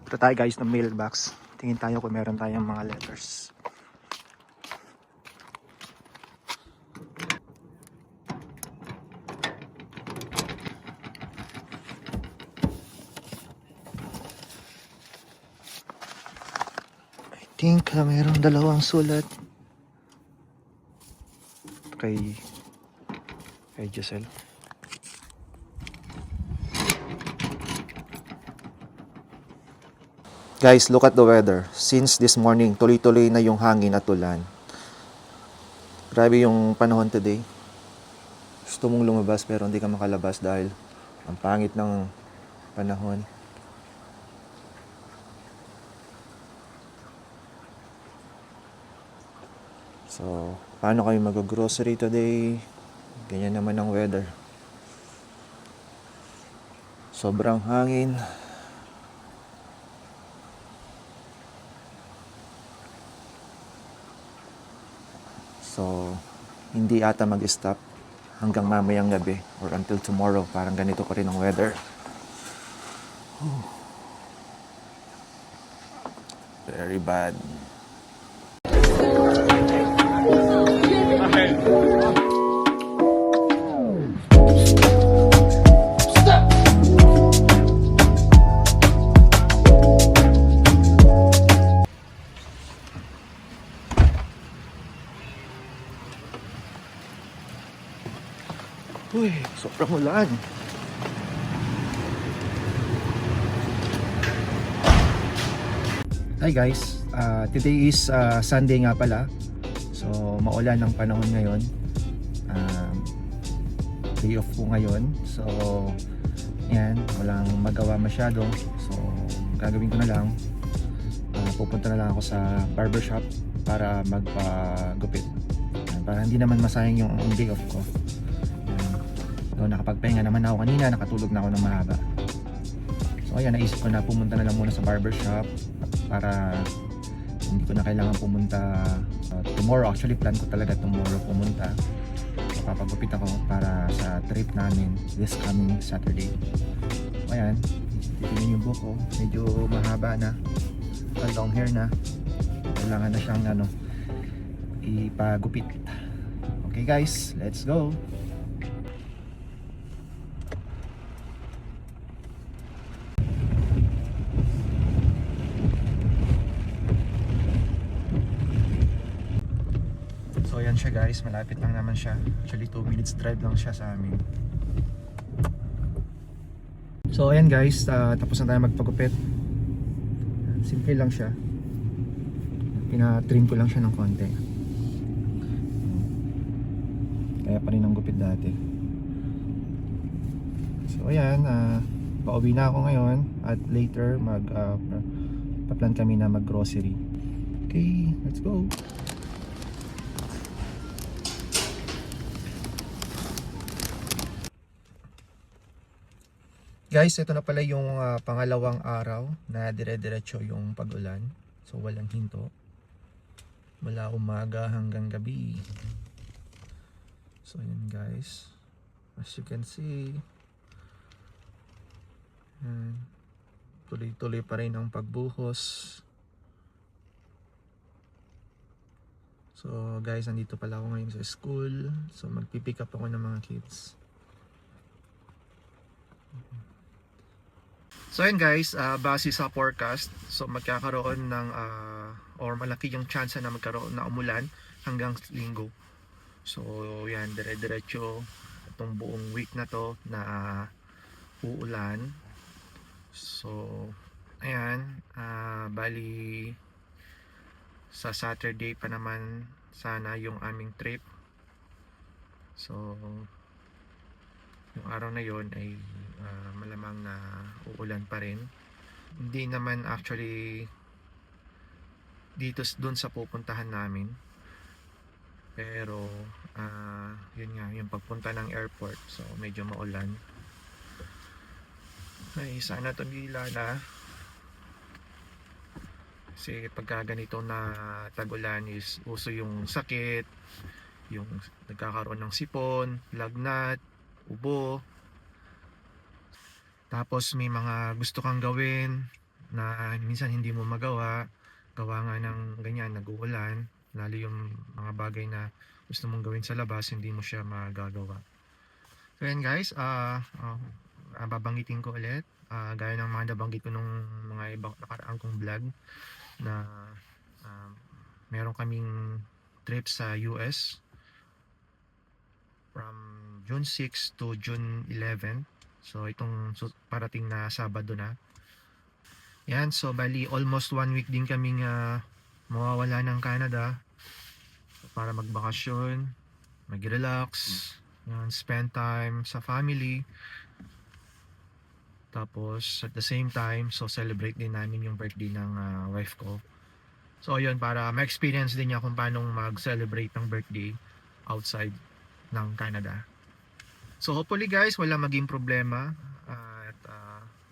Punta tayo guys ng mailbox. Tingin tayo kung meron tayong mga letters. I think mayroong dalawang sulat. Kay Giselle. Guys, look at the weather. Since this morning, tuloy-tuloy na yung hangin at ulan. Grabe yung panahon today. Gusto mong lumabas pero hindi ka makalabas dahil ang pangit ng panahon. So, paano kayo mag-grocery today? Ganyan naman ang weather. Sobrang hangin. So, hindi ata mag-stop hanggang mamayang gabi or until tomorrow. Parang ganito pa rin ang weather. Very bad. Uy, sobrang ulan. Hi guys, today is Sunday nga pala. So maulan ang panahon ngayon. Day off po ngayon. So yan, walang magawa masyado. So gagawin ko na lang, pupunta na lang ako sa barbershop para magpagupit. Para hindi naman masayang yung day off ko. So, nakapagpahinga naman ako kanina, nakatulog na ako ng mahaba. So ayan, naisip ko na pumunta na lang muna sa barbershop para hindi ko na kailangan pumunta tomorrow. Actually plan ko talaga tomorrow pumunta. So, papagupit ako para sa trip namin this coming Saturday. So ayan, titignan yung buhok ko, medyo mahaba na, long hair na. Kailangan na siyang ipagupit. Okay guys, let's go! So ayan siya guys, malapit lang naman siya. Actually 2 minutes drive lang siya sa amin. So ayan guys, tapos na tayo magpagupit. Simple lang siya. Pina-trim ko lang siya ng konti. Kaya pa rin ang gupit dati. So ayan, pauwi na ako ngayon. At later paplan kami na mag-grocery. Okay, let's go! Guys, ito na pala yung pangalawang araw na dire-diretso yung pag-ulan. So walang hinto. Mula umaga hanggang gabi. So yun guys. As you can see. Tuloy-tuloy pa rin ang pagbuhos. So guys, nandito pala ako ngayon sa school. So magpipick up ako ng mga kids. So yun guys, base sa forecast, so magkakaroon ng or malaki yung chance na magkaroon na umulan hanggang linggo. So yan, dire-diretso itong buong week na to na uulan. So ayan, bali sa Saturday pa naman sana yung aming trip. So yung araw na yon ay malamang na uulan pa rin. Hindi naman actually dito doon sa pupuntahan namin, pero yun nga, yung pagpunta ng airport, so medyo maulan. Ay, sana tumila na, kasi pagka ganito na tag-ulan is uso yung sakit, yung nagkakaroon ng sipon, lagnat, ubo. Tapos may mga gusto kang gawin, na minsan hindi mo magawa, gawa nga ng ganyan, nag-uulan, lalo yung mga bagay na gusto mong gawin sa labas, hindi mo siya magagawa. So yan guys, babanggitin ko ulit, gaya ng mga nabanggit ko nung mga ibang nakaraang kong vlog, na meron kaming trip sa US from June 6 to June 11. So itong parating na Sabado na. Yan, so bali almost 1 week din kaming mawawala ng Canada para magbakasyon, mag-relax, yan, spend time sa family. Tapos at the same time, so celebrate din namin yung birthday ng wife ko. So yun, para ma-experience din niya kung paano mag-celebrate ng birthday outside ng Canada. So hopefully guys, wala maging problema at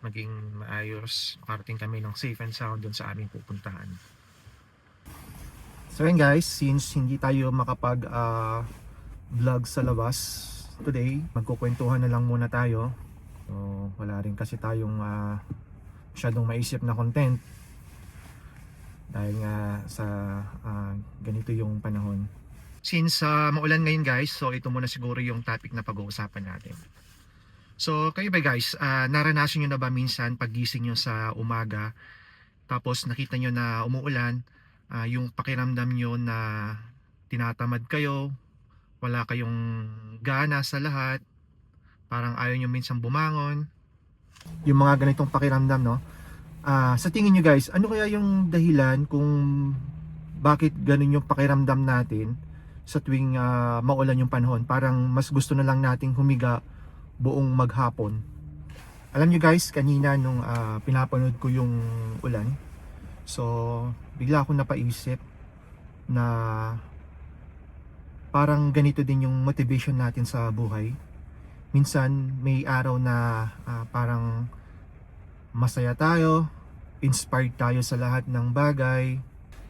maging maayos, makarating kami ng safe and sound dun sa aming pupuntahan. So yun guys, since hindi tayo makapag vlog sa labas today, magkukwentuhan na lang muna tayo. So wala rin kasi tayong masyadong maisip na content dahil nga sa ganito yung panahon. Since maulan ngayon guys, so ito muna siguro yung topic na pag-uusapan natin. So kayo ba guys, naranasan nyo na ba minsan paggising nyo sa umaga, tapos nakita nyo na umuulan, yung pakiramdam nyo na tinatamad kayo, wala kayong gana sa lahat, parang ayaw nyo minsan bumangon, yung mga ganitong pakiramdam, no? Sa tingin nyo guys, ano kaya yung dahilan kung bakit ganun yung pakiramdam natin sa tuwing maulan yung panahon? Parang mas gusto na lang nating humiga buong maghapon. Alam nyo guys, kanina nung pinapanood ko yung ulan, so bigla akong napaisip na parang ganito din yung motivation natin sa buhay. Minsan may araw na parang masaya tayo, inspired tayo sa lahat ng bagay,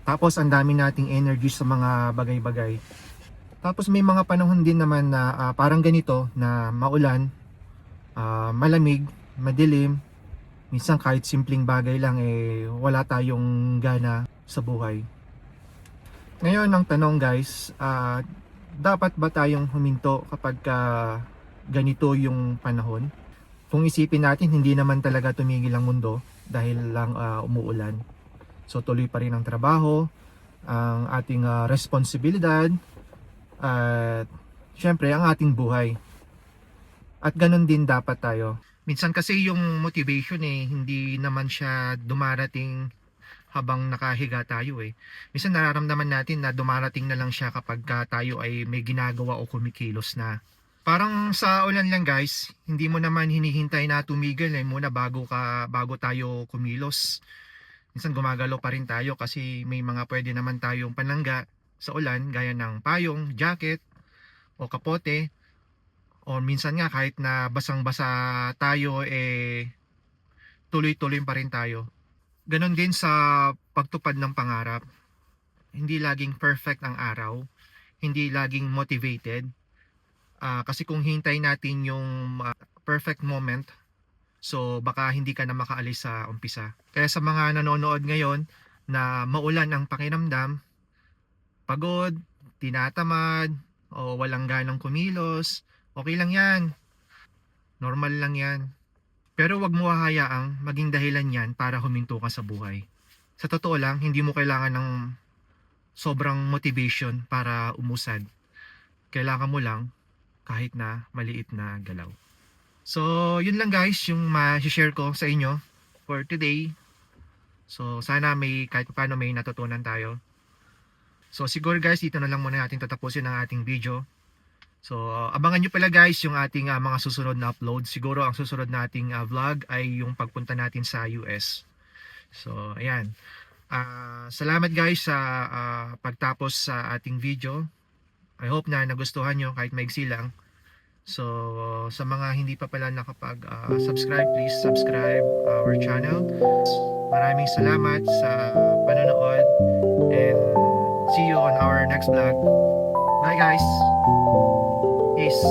tapos ang dami nating energy sa mga bagay-bagay. Tapos may mga panahon din naman na parang ganito, na maulan, malamig, madilim, minsan kahit simpleng bagay lang wala tayong gana sa buhay. Ngayon ang tanong guys, dapat ba tayong huminto kapag ganito yung panahon? Kung isipin natin, hindi naman talaga tumigil ang mundo dahil lang umuulan. So tuloy pa rin ang trabaho, ang ating responsibilidad, at syempre ang ating buhay. At ganun din dapat tayo. Minsan kasi yung motivation hindi naman siya dumarating habang nakahiga tayo Minsan nararamdaman natin na dumarating na lang siya kapag tayo ay may ginagawa o kumikilos na. Parang sa ulan lang guys, hindi mo naman hinihintay na tumigil muna bago tayo kumilos. Minsan gumagalaw pa rin tayo kasi may mga pwede naman tayong panangga sa ulan, gaya ng payong, jacket o kapote. O minsan nga kahit na basang-basa tayo tuloy-tuloy pa rin tayo. Ganon din sa pagtupad ng pangarap. Hindi laging perfect ang araw, hindi laging motivated. Kasi kung hintay natin yung perfect moment, so baka hindi ka na makaalis sa umpisa. Kaya sa mga nanonood ngayon na maulan ang pakiramdam, pagod, tinatamad, o walang ganang kumilos, okay lang yan. Normal lang yan. Pero wag mo hahayaang maging dahilan yan para huminto ka sa buhay. Sa totoo lang, hindi mo kailangan ng sobrang motivation para umusad. Kailangan mo lang kahit na maliit na galaw. So, yun lang guys yung ma-share ko sa inyo for today. So, sana kahit paano may natutunan tayo. So, siguro guys, dito na lang muna natin tatapusin ang ating video. So, abangan nyo pala guys yung ating mga susunod na upload. Siguro ang susunod nating vlog ay yung pagpunta natin sa US. So, ayan. Salamat guys sa pagtapos sa ating video. I hope na nagustuhan nyo kahit maigsi lang. So, sa mga hindi pa pala nakapag-subscribe, please subscribe our channel. Maraming salamat sa panonood and see you on our next vlog. Bye guys! Peace!